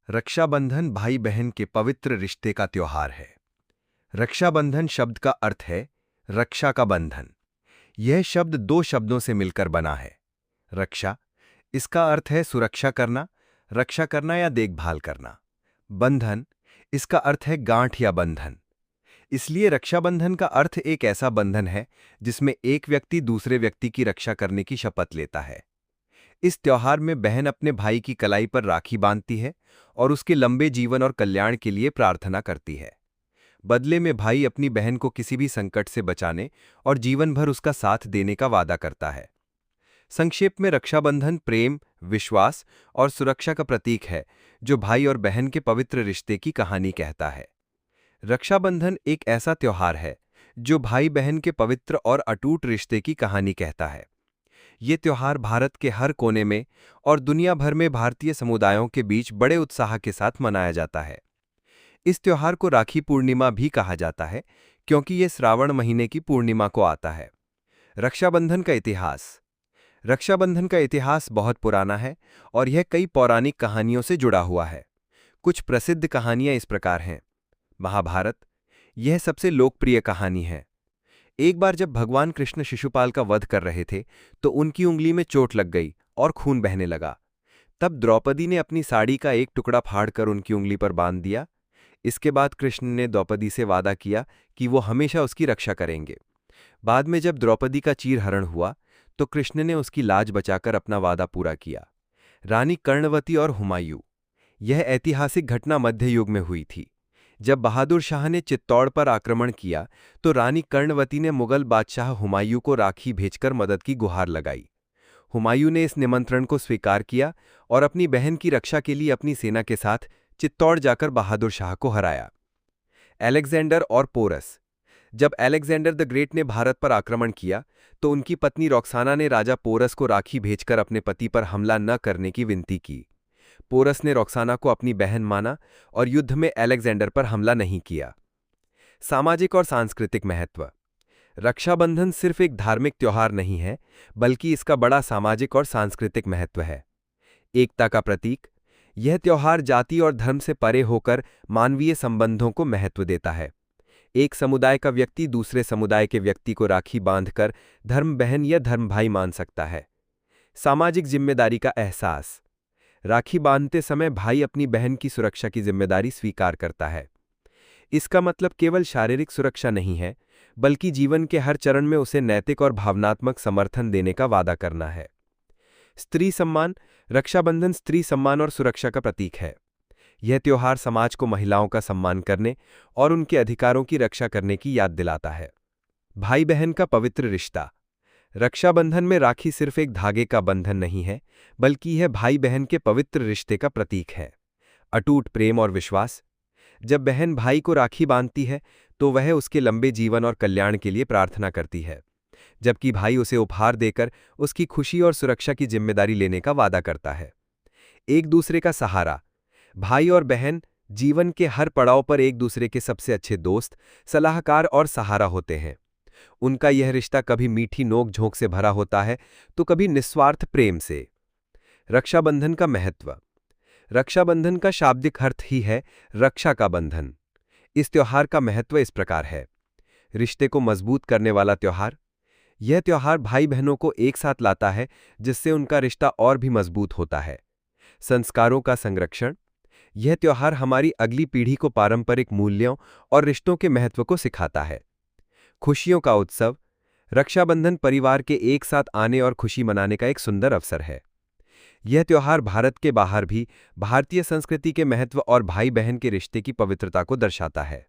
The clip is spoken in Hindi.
रक्षाबंधन भाई बहन के पवित्र रिश्ते का त्योहार है। रक्षाबंधन शब्द का अर्थ है रक्षा का बंधन। यह शब्द दो शब्दों से मिलकर बना है। रक्षा, इसका अर्थ है सुरक्षा करना, रक्षा करना या देखभाल करना। बंधन, इसका अर्थ है गांठ या बंधन। इसलिए रक्षाबंधन का अर्थ एक ऐसा बंधन है जिसमें एक व्यक्ति दूसरे व्यक्ति की रक्षा करने की शपथ लेता है। इस त्योहार में बहन अपने भाई की कलाई पर राखी बांधती है और उसके लंबे जीवन और कल्याण के लिए प्रार्थना करती है। बदले में भाई अपनी बहन को किसी भी संकट से बचाने और जीवन भर उसका साथ देने का वादा करता है। संक्षेप में रक्षाबंधन प्रेम, विश्वास और सुरक्षा का प्रतीक है, जो भाई और बहन के पवित्र रिश्ते की कहानी कहता है। रक्षाबंधन एक ऐसा त्योहार है जो भाई बहन के पवित्र और अटूट रिश्ते की कहानी कहता है। ये त्योहार भारत के हर कोने में और दुनिया भर में भारतीय समुदायों के बीच बड़े उत्साह के साथ मनाया जाता है। इस त्योहार को राखी पूर्णिमा भी कहा जाता है, क्योंकि ये श्रावण महीने की पूर्णिमा को आता है। रक्षाबंधन का इतिहास। रक्षाबंधन का इतिहास बहुत पुराना है और यह कई पौराणिक कहानियों से जुड़ा हुआ है। कुछ प्रसिद्ध कहानियां इस प्रकार हैं। महाभारत, यह सबसे लोकप्रिय कहानी है। एक बार जब भगवान कृष्ण शिशुपाल का वध कर रहे थे तो उनकी उंगली में चोट लग गई और खून बहने लगा। तब द्रौपदी ने अपनी साड़ी का एक टुकड़ा फाड़कर उनकी उंगली पर बांध दिया। इसके बाद कृष्ण ने द्रौपदी से वादा किया कि वो हमेशा उसकी रक्षा करेंगे। बाद में जब द्रौपदी का चीरहरण हुआ तो कृष्ण ने उसकी लाज बचाकर अपना वादा पूरा किया। रानी कर्णवती और हुमायूं। यह ऐतिहासिक घटना मध्य युग में हुई थी। जब बहादुर शाह ने चित्तौड़ पर आक्रमण किया तो रानी कर्णवती ने मुगल बादशाह हुमायूं को राखी भेजकर मदद की गुहार लगाई। हुमायूं ने इस निमंत्रण को स्वीकार किया और अपनी बहन की रक्षा के लिए अपनी सेना के साथ चित्तौड़ जाकर बहादुर शाह को हराया। अलेक्जेंडर और पोरस। जब अलेक्जेंडर द ग्रेट ने भारत पर आक्रमण किया तो उनकी पत्नी रॉक्साना ने राजा पोरस को राखी भेजकर अपने पति पर हमला न करने की विनती की। पोरस ने रॉक्साना को अपनी बहन माना और युद्ध में अलेक्जेंडर पर हमला नहीं किया। सामाजिक और सांस्कृतिक महत्व। रक्षाबंधन सिर्फ एक धार्मिक त्योहार नहीं है, बल्कि इसका बड़ा सामाजिक और सांस्कृतिक महत्व है। एकता का प्रतीक। यह त्योहार जाति और धर्म से परे होकर मानवीय संबंधों को महत्व देता है। एक समुदाय का व्यक्ति दूसरे समुदाय के व्यक्ति को राखी बांधकर धर्म बहन या धर्म भाई मान सकता है। सामाजिक जिम्मेदारी का एहसास। राखी बांधते समय भाई अपनी बहन की सुरक्षा की जिम्मेदारी स्वीकार करता है। इसका मतलब केवल शारीरिक सुरक्षा नहीं है, बल्कि जीवन के हर चरण में उसे नैतिक और भावनात्मक समर्थन देने का वादा करना है। स्त्री सम्मान। रक्षाबंधन स्त्री सम्मान और सुरक्षा का प्रतीक है। यह त्योहार समाज को महिलाओं का सम्मान करने और उनके अधिकारों की रक्षा करने की याद दिलाता है। भाई बहन का पवित्र रिश्ता। रक्षाबंधन में राखी सिर्फ एक धागे का बंधन नहीं है, बल्कि यह भाई बहन के पवित्र रिश्ते का प्रतीक है। अटूट प्रेम और विश्वास। जब बहन भाई को राखी बांधती है तो वह उसके लंबे जीवन और कल्याण के लिए प्रार्थना करती है, जबकि भाई उसे उपहार देकर उसकी खुशी और सुरक्षा की जिम्मेदारी लेने का वादा करता है। एक दूसरे का सहारा। भाई और बहन जीवन के हर पड़ाव पर एक दूसरे के सबसे अच्छे दोस्त, सलाहकार और सहारा होते हैं। उनका यह रिश्ता कभी मीठी नोक झोंक से भरा होता है तो कभी निस्वार्थ प्रेम से। रक्षाबंधन का महत्व। रक्षाबंधन का शाब्दिक अर्थ ही है रक्षा का बंधन। इस त्योहार का महत्व इस प्रकार है। रिश्ते को मजबूत करने वाला त्योहार। यह त्योहार भाई बहनों को एक साथ लाता है, जिससे उनका रिश्ता और भी मजबूत होता है। संस्कारों का संरक्षण। यह त्योहार हमारी अगली पीढ़ी को पारंपरिक मूल्यों और रिश्तों के महत्व को सिखाता है। खुशियों का उत्सव। रक्षाबंधन परिवार के एक साथ आने और खुशी मनाने का एक सुंदर अवसर है। यह त्योहार भारत के बाहर भी भारतीय संस्कृति के महत्व और भाई बहन के रिश्ते की पवित्रता को दर्शाता है।